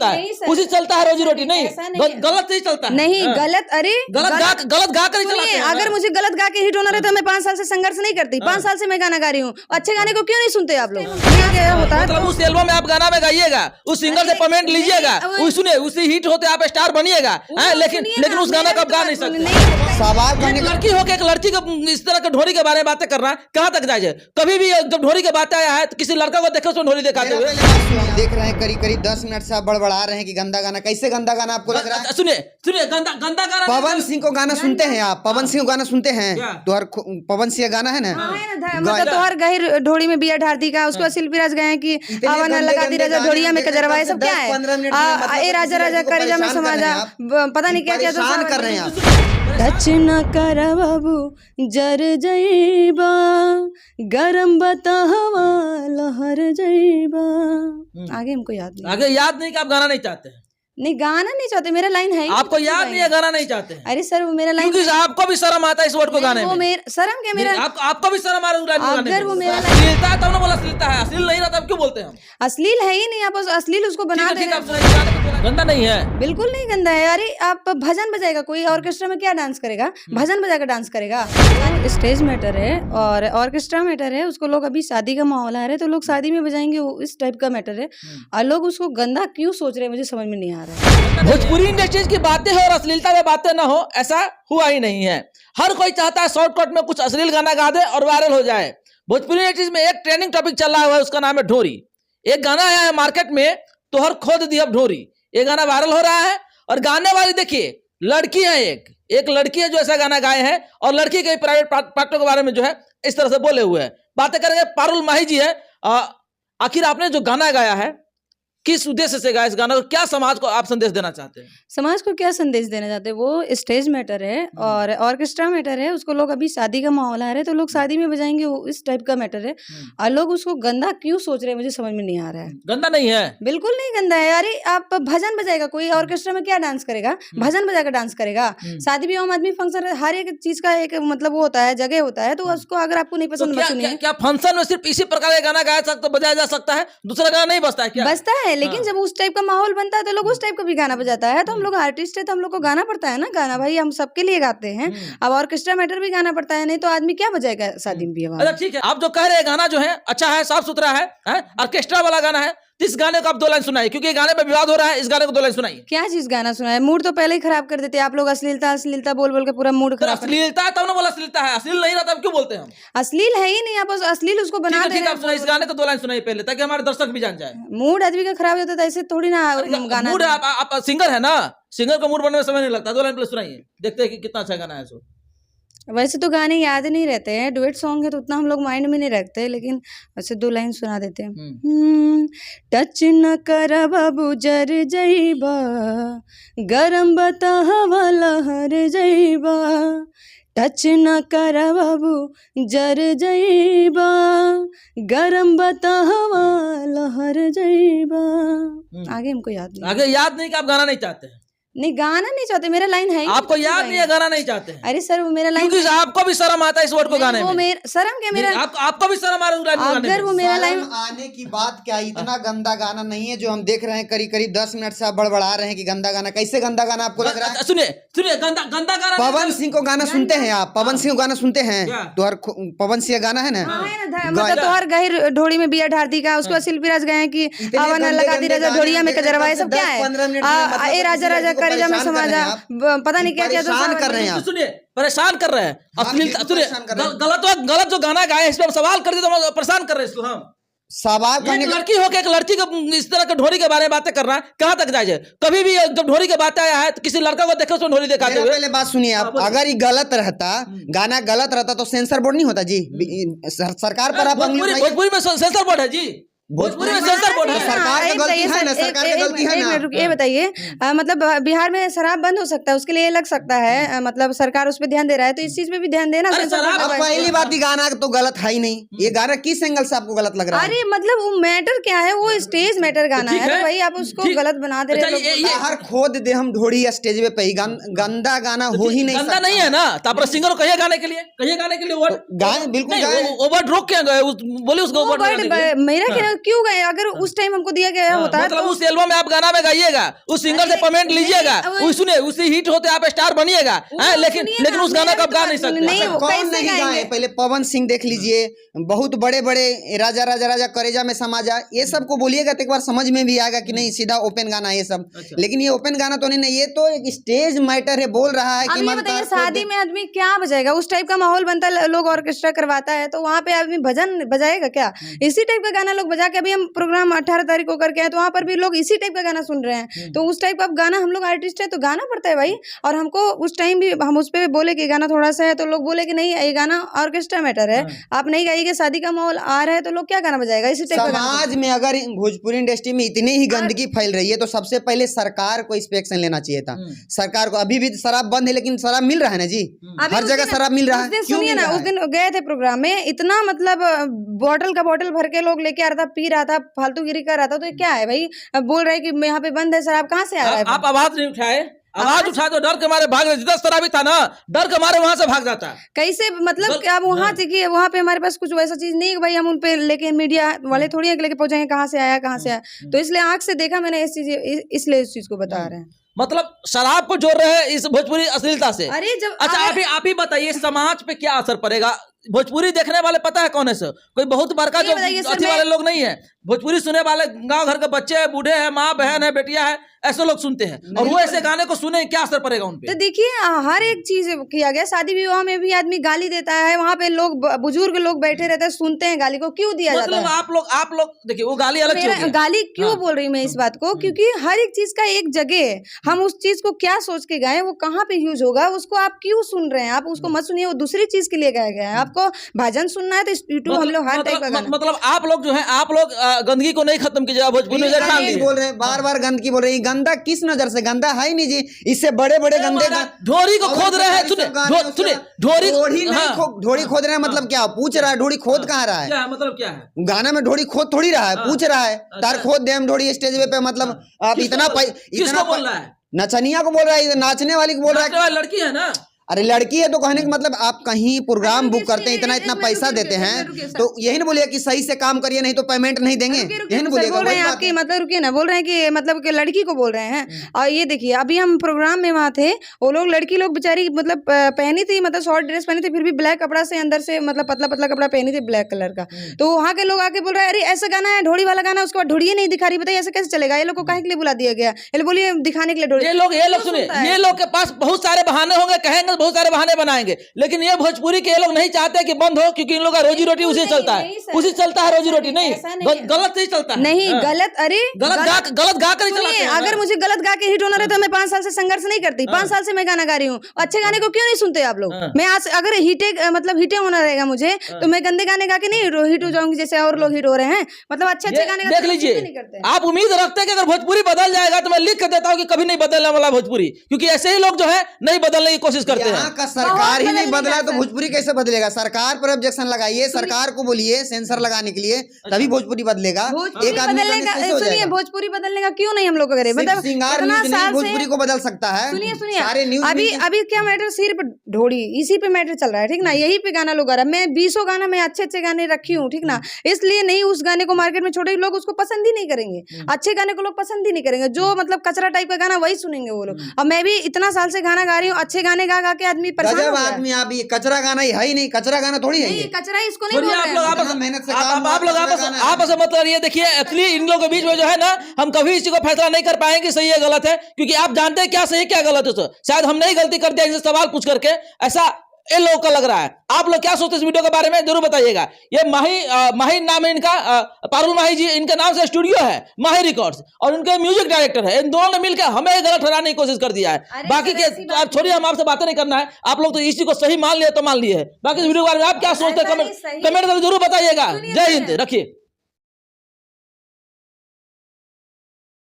सकता है, उसी चलता है रोजी रोटी। नहीं गलत नहीं चलता है। नहीं गलत, अरे गलत गा कर ही चलाते हैं। अगर मुझे गलत गा के हिट होना रहता, मैं 5 साल से संघर्ष नहीं करती। 5 साल से मैं गाना गा रही हूँ। अच्छे गाने को क्यों नहीं सुनते आप लोग? क्या होता है, मतलब उस एल्बम में आप गाना में गाइएगा, उस सिंगर से पेमेंट लीजिएगा, सुने उसी हिट होते आप स्टार बनिएगा, लेकिन उस गाना को आप गा नहीं सकते। लड़की होकर एक लड़की को इस तरह के ढोरी के बारे में बातें करना कहाँ तक जायज है? कभी भी जब ढोरी के बातें आया है तो किसी लड़का को देखो उसमें ढोरी दिखाते हुए देख रहे हैं, करीब 10 मिनट से आप बड़बड़ा रहे हैं कि गंदा गाना। कैसे गंदा गाना आपको लग रहा है? सुनिए गंदा गाना। पवन सिंह को गाना सुनते हैं आप? पवन सिंह को गाना सुनते हैं? तो पवन सिंह गाना है ना, मतलब तो हर गहिर ढोड़ी में बिया ढारती का, उसको शिल्पी राज गए कि आवन लगा दी राजा ढोड़िया में कजरवा, ये सब क्या है? ए राजा राजा करेजा में समाजा, पता नहीं क्या क्या तो कर रहे हैं आप। टच न कर बाबू जर जईबा, गरम बतावा लहर जईबा। आगे हमको याद नहीं। आगे याद नहीं कि आप गाना नहीं चाहते हैं? नहीं गाना नहीं चाहते, मेरा लाइन है। आपको याद नहीं है, गाना नहीं चाहते हैं? अरे सर वो मेरा लाइन, क्योंकि आपको भी शर्म आता है इस वर्ड को गाने में। शर्म क्या मेरा? आपको भी शर्म आ रहा है? अगर वो मेरा अश्लीलता है तब ना बोला अश्लीलता है, अश्लील नहीं रहता तब क्यों बोलते हैं हम? अश्लील है ही नहीं, आप अश्लील उसको बना दे। गंदा नहीं है, बिल्कुल नहीं गंदा है। अरे आप भजन बजाएगा कोई, ऑर्केस्ट्रा में क्या डांस करेगा? भजन बजा कर डांस करेगा। स्टेज मैटर है और ऑर्केस्ट्रा मैटर है। उसको लोग अभी शादी का माहौल आ रहा है तो लोग शादी में बजाएंगे, वो इस टाइप का मैटर है। और लोग उसको गंदा क्यों सोच रहे हैं मुझे समझ में नहीं आ रहा है। भोजपुरी इंडस्ट्रीज की बातें हो और अश्लीलता में बातें ना हो, ऐसा हुआ ही नहीं है। हर कोई चाहता है शॉर्टकट में कुछ अश्लील गाना गा दे और वायरल हो जाए। भोजपुरी इंडस्ट्रीज में एक ट्रेंडिंग टॉपिक चल रहा है, उसका नाम है ढोरी। एक गाना आया है मार्केट में, तो हर खोद दी अब ढोरी। ये गाना वायरल हो रहा है और गाने वाली देखिए लड़की है, एक लड़की है जो ऐसा गाना गाए हैं और लड़की के प्राइवेट पार्टों के बारे में जो है इस तरह से बोले हुए हैं। बातें करेंगे पारुल माही जी है। आखिर आपने जो गाना गाया है किस उद्देश्य से गाया इस गाना को? क्या समाज को आप संदेश देना चाहते हैं? समाज को क्या संदेश देना चाहते हैं? वो स्टेज मैटर है और ऑर्केस्ट्रा मैटर है। उसको लोग अभी शादी का माहौल आ रहा है तो लोग शादी में बजाएंगे, वो इस टाइप का मैटर है। और लोग उसको गंदा क्यों सोच रहे हैं मुझे समझ में नहीं आ रहा है। गंदा नहीं है, बिल्कुल नहीं गंदा है। अरे आप भजन बजाएगा कोई, ऑर्केस्ट्रा में क्या डांस करेगा? भजन बजा कर डांस करेगा। शादी ब्याह में आदमी फंक्शन, हर एक चीज का एक मतलब वो होता है, जगह होता है। तो उसको अगर आपको नहीं पसंद, क्या फंक्शन में सिर्फ इसी प्रकार का गाना गाया सकता, बजाया जा सकता है, दूसरा गाना नहीं बजता है क्या? बजता है, लेकिन जब उस टाइप का माहौल बनता है तो लोग उस टाइप का भी गाना बजाता है। तो हम लोग आर्टिस्ट है तो हम लोग को गाना पड़ता है ना गाना, भाई हम सबके लिए गाते हैं। अब ऑर्केस्ट्रा मैटर भी गाना पड़ता है, नहीं तो आदमी क्या बजाएगा शादी में भी? अच्छा ठीक है, आप जो कह रहे हैं गाना जो है अच्छा है, साफ सुथरा है, ऑर्केस्ट्रा वाला गाना है, इस गाने को आप 2 लाइन सुनाइए, क्योंकि ये गाने पे विवाद हो रहा है। इस गाने को 2 लाइन सुनाइए। क्या चीज गाना सुना है? मूड तो पहले ही खराब कर देते हैं आप लोग। अश्लीलता बोल बोल के पूरा मूड खराब। अश्लीलता है तब ना बोला अश्लीलता है, अश्लील नहीं रहता तब क्यों बोलते हैं हम? अश्लील है ही नहीं, आप अश्लील उसको बना दे। इस गाने को 2 लाइन सुनाइए पहले, ताकि हमारे दर्शक भी जान जाए। मूड आदमी का खराब होता है, ऐसे थोड़ी ना गाना। मूड आप सिंगर है ना, सिंगर को मूड बनने में समय नहीं लगता। 2 लाइन पहले सुनाइए, देखते हैं कि कितना अच्छा गाना है। सो वैसे तो गाने याद नहीं रहते हैं, डुएट सॉन्ग है तो उतना हम लोग माइंड में नहीं रखते, लेकिन वैसे 2 लाइन सुना देते हैं। टच न कर बाबू जर जईबा, गरम बतावा लहर जईबा। टच न कर बाबू जर जईबा, गरम बतावा लहर जईबा। आगे हमको याद नहीं। आगे याद नहीं कि आप गाना नहीं चाहते हैं? नहीं गाना नहीं चाहते, मेरा लाइन है। आपको याद नहीं है, गाना नहीं चाहते हैं? अरे सर वो मेरा लाइन, क्योंकि आपको भी शर्म आता है इस वर्ड को गाने में। शर्म क्या मेरा? आपको भी शर्म आ रहा है? अगर वो मेरा लाइन आने की बात क्या, इतना गंदा गाना नहीं है जो हम देख रहे हैं। करीब 10 मिनट से आप बड़बड़ा रहे हैं कि गंदा गाना। कैसे गंदा गाना आपको लग रहा है? सुनिए गंदा गाना। पवन सिंह को गाना सुनते हैं आप? पवन सिंह को गाना सुनते हैं? तो पवन सिंह गाना है ना, मतलब तो हर गहिर ढोड़ी में बिया ढारती का, उसको शिल्पी राज गए कि आवन लगा दी राजा ढोड़िया में कजरवा, ये सब क्या है? ए राजा राजा करेजा में समाजा, पता नहीं क्या क्या तो कर रहे हैं। सुनिए परेशान कर रहे हैं। अश्लीलता सुनिए, गलत जो गाना गाए इस पर हम सवाल कर दिए तो परेशान कर रहे हैं इसको हम। सवाल करने एक लड़की होकर एक लड़की को इस तरह के ढोरी के बारे में बातें करना कहाँ तक जायज है? कभी भी जब ढोरी के बातें आया है तो किसी लड़का को देखो उसमें ढोरी दिखाते हुए। पहले बात सुनिए आप, अगर ये गलत रहता, गाना गलत रहता तो सेंसर बोर्ड नहीं होता जी। सरकार पर आप भोजपुरी में सेंसर बोर्ड है जी, भोजपुरी में सेंसर बोर्ड है। सरकार की गलती है ना, सरकार की गलती है ना। ये बताइए, मतलब बिहार में शराब बंद हो सकता है, उसके लिए लग सकता है, मतलब सरकार उस पर ध्यान दे रहा है, तो इस चीज पे भी ध्यान देना। पहली बात, गाना तो गलत है ही नहीं। ये गाना किस एंगल से आपको गलत लग रहा है? अरे मतलब वो मैटर क्या है, वो स्टेज मैटर गाना है, तो भाई आप उसको गलत बना दे रहे हैं। हर खोद दे हम ढोड़ी स्टेज पे ही, गंदा गाना हो ही नहीं गंदा नहीं है ना, तो सिंगर को कहिए गाने के लिए, वर्ड गाएं, बिल्कुल वो वर्ड रोक के बोले उसको। मेरा क्यों गए? अगर उस टाइम हमको दिया गया होता मतलब तो उस एल्बम में आप गाना में गाइएगा, उस सिंगर से पेमेंट लीजिएगा, सुने उसी हिट होते आप स्टार बनिएगा, लेकिन उस गाना को आप गा नहीं सकते। नहीं, वो कौन कैसे नहीं गाए? गाएंगे? पहले पवन सिंह देख लीजिए, बहुत बड़े बड़े राजा राजा राजा करेजा में समा जा, ये सब को बोलिएगा तो एक बार समझ में भी आएगा कि नहीं सीधा ओपन गाना ये सब। लेकिन ये ओपन गाना तो नहीं, ये तो एक स्टेज मैटर है, बोल रहा है कि अब ये बताइए शादी में आदमी क्या बजाएगा? उस टाइप का माहौल बनता है, लोग ऑर्केस्ट्रा करवाता है तो वहाँ पे आदमी भजन बजाएगा क्या? इसी टाइप का गाना लोग बजा के, अभी हम प्रोग्राम 18 तारीख को करके आए तो वहाँ पर भी लोग इसी टाइप का गाना सुन रहे हैं। तो उस टाइप का गाना, हम लोग आर्टिस्ट है तो गाना पड़ता है भाई। और हमको उस टाइम भी हम उस पर बोले कि गाना थोड़ा सा है तो लोग बोले कि नहीं ये गाना ऑर्केस्ट्रा मैटर है, आप नहीं गाइएगा, शादी का माहौल आ रहा है तो लोग क्या गाना बजाएगा? इसी टाइप का गाना। समाज में अगर भोजपुरी इंडस्ट्री में इतनी ही गंदगी फैल रही है तो सबसे पहले सरकार को इस पे एक्शन लेना चाहिए था। सरकार को, अभी भी शराब बंद है लेकिन शराब मिल रहा है ना जी, हर जगह शराब मिल रहा है। सुनिए ना, उस दिन गए थे प्रोग्राम में, इतना मतलब बॉटल का बॉटल भर के लोग लेके आ रहा था, पी रहा था, फालतूगिरी कर रहा था। तो ये क्या है भाई? अब बोल रहे हैं कि यहाँ पे बंद है शराब, कहाँ से आ रहा है? आप आवाज नहीं उठाए, आवाज उठा तो डर के मारे भाग रहे। जितना शराबी था ना, डर के मारे वहां से भाग जाता। कैसे मतलब कि आप वहाँ देखिए, वहाँ पे हमारे पास कुछ वैसा चीज नहीं है कि भाई हम उन पे लेके मीडिया वाले थोड़ी है कि लेके पहुंचाएंगे कहाँ से आया कहाँ से आया। तो इसलिए आंख से देखा मैंने इस चीज, इसलिए इस चीज को बता रहे हैं। मतलब शराब को जोड़ रहे हैं इस भोजपुरी अश्लीलता से। अरे जब अच्छा आप ही बताइए समाज पे क्या असर पड़ेगा? भोजपुरी देखने वाले पता है कौन है सर? कोई बहुत बड़का जो अति वाले लोग नहीं है, भोजपुरी सुनने वाले गांव घर के बच्चे हैं, बूढ़े हैं, माँ बहन है, बेटियां है, ऐसे लोग सुनते हैं। और वो ऐसे गाने को सुने, क्या असर पड़ेगा उन पे? तो देखिए हर एक चीज किया गया, शादी विवाह में भी आदमी गाली देता है, वहाँ पे लोग बुजुर्ग लोग बैठे रहते हैं, सुनते हैं गाली को, क्यों दिया जाता है? आप लोग देखिए वो गाली अलग चीज है। गाली क्यों बोल रही हूँ मैं इस बात को? क्योंकि हर एक चीज का एक जगह है, हम उस चीज को क्या सोच के गाए, वो कहाँ पे यूज होगा, उसको आप क्यों सुन रहे हैं? आप उसको मत सुनिए, वो दूसरी चीज के लिए गाया गया है। आपको भजन सुनना है तो यूट्यूब हम लोग हर टाइप का गाना। मतलब आप लोग जो है, आप लोग गंदगी को नहीं खत्म कीजिएगा, भोजपुरी बोल रहे हैं, बार बार गंदगी बोल रही है। गंदा किस नजर से? गंदा है ही नहीं जी, इससे बड़े बड़े गंदे ढोरी को खोद रहे हैं। सुने ढोरी ढोरी खोद रहे हैं, मतलब क्या पूछ रहा है? ढोरी खोद कहाँ रहा है? मतलब क्या है? गाना में ढोरी खोद थोड़ी रहा है, पूछ रहा है तार खोद दे हम ढोरी स्टेज पे। मतलब आप इतना बोल रहा है? नचनिया को बोल रहा है, नाचने वाली को बोल रहा है, लड़की है ना। अरे लड़की है तो कहने का मतलब आप कहीं प्रोग्राम बुक करते हैं, इतना पैसा देते हैं तो यही ना बोलिए कि सही से काम करिए, नहीं तो पेमेंट नहीं देंगे, यही ना बोलिएगा? बोल रहे हैं आपकी मतलब, रुकिए ना, बोल रहे हैं कि मतलब कि लड़की को बोल रहे हैं। और ये देखिए अभी हम प्रोग्राम में वहाँ थे, वो लोग लड़की लोग बेचारी मतलब पहनी थी, मतलब शॉर्ट ड्रेस पहनी थी, फिर भी ब्लैक कपड़ा से अंदर से मतलब पतला पतला कपड़ा पहनी थी ब्लैक कलर का। तो वहाँ के लोग आके बोल रहे हैं अरे ऐसा गाना है, ढोड़ी वाला गाना, उसके बाद ढोड़िए नहीं दिखा रही, बताइए ऐसे कैसे चलेगा? ये लोग को काहे के लिए बुला दिया गया? ये बोलिए दिखाने के लिए ढोड़ी। ये लोग सुनिए, ये लोग के पास बहुत सारे बहाने होंगे, कहेंगे बहुत सारे बहाने बनाएंगे, लेकिन ये भोजपुरी के लोग नहीं चाहते कि बंद हो, क्योंकि इन लोग का रोजी रोटी उसी चलता है, उसी चलता है रोजी रोटी। नहीं गलत नहीं चलता है, नहीं गलत, अरे गलत गा कर चलाते हैं। अगर मुझे गलत गा के हिट होना रहता तो मैं 5 साल से संघर्ष नहीं करती। 5 साल से मैं गाना गा रही हूँ। अच्छे गाने को क्यों नहीं सुनते आप लोग? मैं आज अगर हिटे होना रहेगा मुझे तो मैं गंदे गाने गा के नहीं हिट हो जाऊंगी जैसे और लोग हिट हो रहे हैं। मतलब अच्छे गाने देख लीजिए, आप उम्मीद रखते हैं कि अगर भोजपुरी बदल जाएगा तो मैं लिख कर देता हूँ कि कभी नहीं बदलने वाला भोजपुरी, क्योंकि ऐसे ही लोग जो है नहीं बदलने की कोशिश करते हैं। यहाँ का सरकार ही नहीं बदला तो भोजपुरी कैसे बदलेगा? सरकार पर ऑब्जेक्शन लगाइए, सरकार को बोलिए सेंसर लगाने के लिए, तभी भोजपुरी बदलेगा। एक आदमी सुनिए, भोजपुरी बदलने का क्यों नहीं हम लोग करें? मतलब सिंगार भोजपुरी को बदल सकता है। सुनिए अभी क्या मैटर, सिर्फ ढोड़ी इसी पे मैटर चल रहा है, ठीक ना? यही पे गाना लोग आ रहा है। मैं 20 गाना मैं अच्छे गाने रखी हूँ, ठीक ना? इसलिए नहीं उस गाने को मार्केट में छोड़े, लोग उसको पसंद ही नहीं करेंगे। अच्छे गाने को लोग पसंद ही नहीं करेंगे, जो मतलब कचरा टाइप का गाना वही सुनेंगे वो लोग। अब मैं भी इतना साल से गाना गा रही हूँ, अच्छे गाने गा के आदमी परेशान हो गया। आदमी आप ये कचरा गाना ही है ही नहीं, कचरा गाना थोड़ी है ये। कचरा इसको नहीं बोल रहे हैं। आप लोग आपस में मतलब ये देखिए, एक्चुअली इन लोगों के बीच में जो है ना, हम कभी इसी को फैसला नहीं कर पाएंगे सही है गलत है, क्योंकि आप जानते हैं क्या सही क्या गलत है। शायद हम नहीं गलती करते हैं इनसे सवाल पूछ करके, ऐसा इन लोगों का लग रहा है। आप लोग क्या सोचते हैं इस वीडियो के बारे में जरूर बताइएगा। ये माही नाम है इनका, पारुल माही जी, इनके नाम से स्टूडियो है माही रिकॉर्ड्स, और उनके म्यूजिक डायरेक्टर है। इन दोनों ने मिलकर हमें गलत ठहराने की कोशिश कर दिया है। बाकी के आप छोड़िए, हम आपसे बातें नहीं करना है। आप लोग तो इसी को सही मान लिए तो मान लिए है। बाकी इस वीडियो के बारे में आप क्या सोचते हैं कमेंट जरूर बताइएगा। जय हिंद, रखिए।